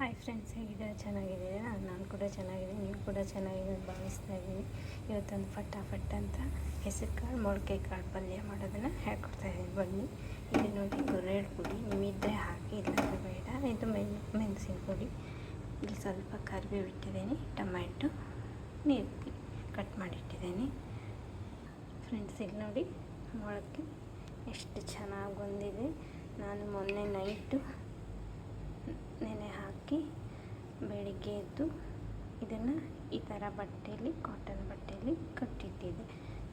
Hi friends, ಹೇಗಿದ್ದೀರಾ? ಚೆನ್ನಾಗಿದ್ದೀರಾ? ನಾನು ಕೂಡ ಚೆನ್ನಾಗಿದ್ದೀನಿ, ನೀವು ಕೂಡ ಚೆನ್ನಾಗಿದೆ ಭಾವಿಸ್ತಾ ಇದ್ದೀನಿ. ಇವತ್ತೊಂದು ಫಟಾಫಟ್ ಅಂತ ಹೆಸರು ಕಾಳು ಮೊಳಕೆ ಕಾಳು ಪಲ್ಯ ಮಾಡೋದನ್ನು ಹೇಳ್ಕೊಡ್ತಾ ಇದ್ದೀನಿ. ಬನ್ನಿ. ಇದು ನೋಡಿ ಗುರೆಳ್ಳು ಪುಡಿ, ನಿಮ್ಮಿದ್ದರೆ ಹಾಕಿ, ಇಲ್ಲಾಂದರೆ ಬೇಡ. ಇದು ಮೆಣಸಿನ ಪುಡಿ, ಇಲ್ಲಿ ಸ್ವಲ್ಪ ಕರಿಬೇವು ಇಟ್ಟಿದ್ದೀನಿ, ಟೊಮ್ಯಾಟೊ ನೀರು ಕಟ್ ಮಾಡಿಟ್ಟಿದ್ದೀನಿ. ಫ್ರೆಂಡ್ಸ್, ಇಲ್ಲಿ ನೋಡಿ ಮೊಳಕೆ ಎಷ್ಟು ಚೆನ್ನಾಗಿ ಬಂದಿದೆ. ನಾನು ಮೊನ್ನೆ ನೈಟು ನೆನೆ ಹಾಕಿ ಬೆಳಿಗ್ಗೆ ಎದ್ದು ಇದನ್ನು ಈ ಥರ ಬಟ್ಟೆಯಲ್ಲಿ, ಕಾಟನ್ ಬಟ್ಟೆಯಲ್ಲಿ ಕಟ್ಟಿಟ್ಟಿದ್ದೆ.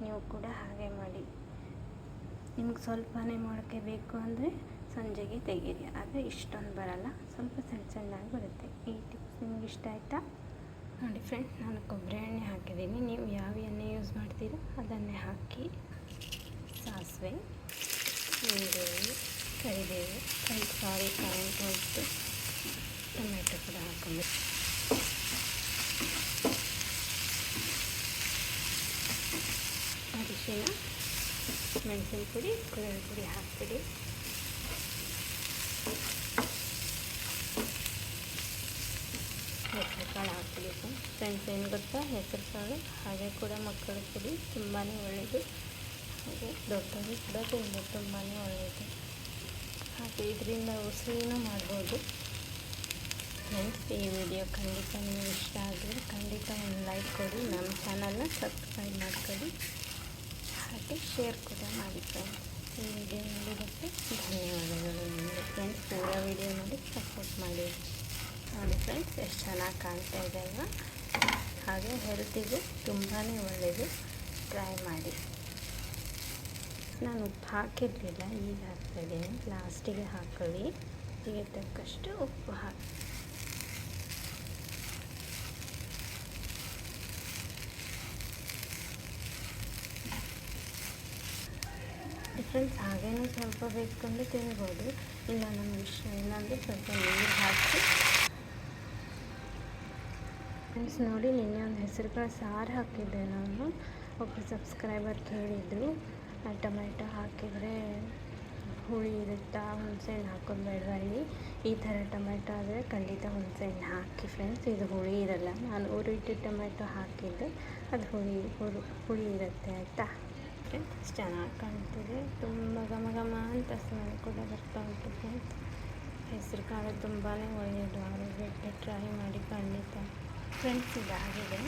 ನೀವು ಕೂಡ ಹಾಗೆ ಮಾಡಿ. ನಿಮ್ಗೆ ಸ್ವಲ್ಪನೇ ಮೊಳಕೆ ಬೇಕು ಅಂದರೆ ಸಂಜೆಗೆ ತೆಗೀರಿ, ಆದರೆ ಇಷ್ಟೊಂದು ಬರಲ್ಲ, ಸ್ವಲ್ಪ ಸಣ್ಣ ಸಣ್ಣದಾಗಿ ಬರುತ್ತೆ. ಈ ಟಿಪ್ಸ್ ನಿಮ್ಗೆ ಇಷ್ಟ ಆಯಿತಾ? ನೋಡಿ ಫ್ರೆಂಡ್ಸ್, ನಾನು ಕೊಬ್ಬರಿ ಎಣ್ಣೆ ಹಾಕಿದ್ದೀನಿ. ನೀವು ಯಾವ ಎಣ್ಣೆ ಯೂಸ್ ಮಾಡ್ತೀರೋ ಅದನ್ನೇ ಹಾಕಿ. ಸಾಸಿವೆ, ಈರುಳ್ಳಿ, ಕರಿಬೇವು, ಮತ್ತು ಟೊಮೆಟೊ ಕೂಡ ಹಾಕಬೇಕು. ಅರಿಶಿನ, ಮೆಣಸಿನ ಪುಡಿ, ಗುರೆಳ್ಳು ಪುಡಿ ಹಾಕ್ಬಿಡಿ. ಹೆಸರು ಕಾಳು ಹಾಕ್ಬಿಡಿ. ಫ್ರೆಂಡ್ಸ್, ಏನು ಗೊತ್ತಾ, ಹೆಸರು ಕಾಳು ಹಾಗೆ ಕೂಡ ಮಕ್ಕಳ ಪುಡಿ ತುಂಬಾ ಒಳ್ಳೆಯದು. ಹಾಗೆ ದೊಡ್ಡವರು ಕೂಡ ತಿನ್ನೋದು ತುಂಬಾ ಒಳ್ಳೆಯದು. ಹಾಗೆ ಇದರಿಂದ ಉಸಿರಿನೂ ಮಾಡ್ಬೋದು. ಫ್ರೆಂಡ್ಸ್, ಈ ವಿಡಿಯೋ ಖಂಡಿತ ನಿಮಗೆ ಇಷ್ಟ ಆದರೆ ಖಂಡಿತ ಒಂದು ಲೈಕ್ ಕೊಡಿ, ನಮ್ಮ ಚಾನಲ್ನ ಸಬ್ಸ್ಕ್ರೈಬ್ ಮಾಡ್ಕೊಳ್ಳಿ, ಹಾಗೆ ಶೇರ್ ಕೂಡ ಮಾಡಿ. ಫ್ರೆಂಡ್ಸ್, ಈ ವಿಡಿಯೋ ನೋಡಿದ್ದಕ್ಕೆ ಧನ್ಯವಾದಗಳು. ನಿಮಗೆ ಫ್ರೆಂಡ್ಸ್, ಪೂರ ವಿಡಿಯೋ ನೋಡಿ ಸಪೋರ್ಟ್ ಮಾಡಿ. ನೋಡಿ ಫ್ರೆಂಡ್ಸ್, ಎಷ್ಟು ಚೆನ್ನಾಗಿ ಕಾಣ್ತಾ ಇದೆ ಅಲ್ವಾ? ಹಾಗೆ ಹೆಲ್ತಿಗೆ ತುಂಬಾ ಒಳ್ಳೆಯದು. ಟ್ರೈ ಮಾಡಿ. ನಾನು ಉಪ್ಪು ಹಾಕಿರಲಿಲ್ಲ, ಈಗ ಹಾಕ್ತಾಯಿದ್ದೀನಿ. ಲಾಸ್ಟಿಗೆ ಹಾಕೊಳ್ಳಿ. ರುಚಿಗೆ ತಕ್ಕಷ್ಟು ಉಪ್ಪು ಹಾಕಿ. ಫ್ರೆಂಡ್ಸ್, ಹಾಗೇನೂ ಸ್ವಲ್ಪ ಬೇಕಂದ್ರೆ ತಿನ್ಬೋದು, ಇಲ್ಲ ನಮ್ಗೆ ಇಷ್ಟ ಇಲ್ಲಾಂದರೆ ಸ್ವಲ್ಪ ನೀರು ಹಾಕಿ. ಫ್ರೆಂಡ್ಸ್, ನೋಡಿ, ನಿನ್ನೆ ಒಂದು ಹೆಸರು ಕಾಳು ಸಾರು ಹಾಕಿದ್ದೆ. ನಾನು ಒಬ್ಬರು ಸಬ್ಸ್ಕ್ರೈಬರ್ ಕೇಳಿದರು, ಟೊಮೆಟೊ ಹಾಕಿದರೆ ಹುಳಿ ಇರುತ್ತಾ, ಹುಣಸೆಹಣ್ಣು ಹಾಕೋದು ಬೇಡವಾ ಇಲ್ಲಿ? ಈ ಥರ ಟೊಮೆಟೊ ಆದರೆ ಖಂಡಿತ ಹುಣಸೆಹಣ್ಣು ಹಾಕಿ. ಫ್ರೆಂಡ್ಸ್, ಇದು ಹುಳಿ ಇರಲ್ಲ. ನಾನು ಹುರಿಟ್ಟು ಟೊಮೆಟೊ ಹಾಕಿದ್ದೆ, ಅದು ಹುಳಿ ಇರುತ್ತೆ. ಆಯಿತಾ ಫ್ರೆಂಡ್ಸ್? ಚೆನ್ನಾಗಿ ಕಾಣ್ತಿದೆ, ತುಂಬ ಘಮ ಘಮ ಅಂತ ಸ್ಮೆಲ್ ಕೂಡ ಬರ್ತಾ ಉಂಟು. ಫ್ರೆಂಡ್ಸ್, ಹೆಸರು ಕಾಳು ತುಂಬಾ ಒಳ್ಳೆಯದು, ಆರೋಗ್ಯಕ್ಕೆ. ಟ್ರೈ ಮಾಡಿ ಖಂಡಿತ. ಫ್ರೆಂಡ್ಸ್, ಇದಾಗಿದೆ.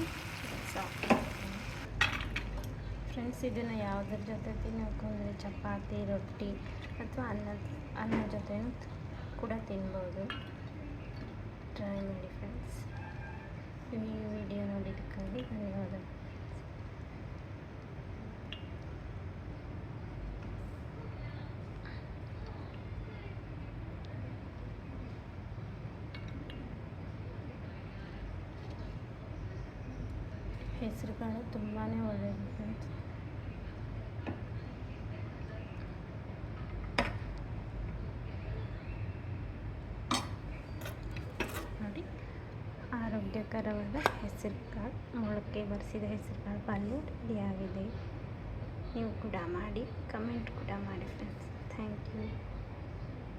ಫ್ರೆಂಡ್ಸ್, ಇದನ್ನು ಯಾವುದ್ರ ಜೊತೆ ತಿನ್ನೋಕೆ ಅಂದರೆ ಚಪಾತಿ, ರೊಟ್ಟಿ ಅಥವಾ ಅನ್ನ ಜೊತೆನೂ ಕೂಡ ತಿನ್ಬೋದು. ಟ್ರೈ ಮಾಡಿ ಫ್ರೆಂಡ್ಸ್. ಈ ವಿಡಿಯೋ ನೋಡಿದ್ದಕ್ಕಾಗಿ ಧನ್ಯವಾದಗಳು. ಹೆಸರು ಕಾಳು ತುಂಬಾ ಒಳ್ಳೆಯದು ಫ್ರೆಂಡ್ಸ್. ನೋಡಿ, ಆರೋಗ್ಯಕರವಾದ ಹೆಸರು ಕಾಳು, ಮೊಳಕೆ ಬರಿಸಿದ ಹೆಸರು ಕಾಳು ಪಲ್ಯ ರೆಡಿಯಾಗಿದೆ. ನೀವು ಕೂಡ ಮಾಡಿ, ಕಮೆಂಟ್ ಕೂಡ ಮಾಡಿ ಫ್ರೆಂಡ್ಸ್. Thank you.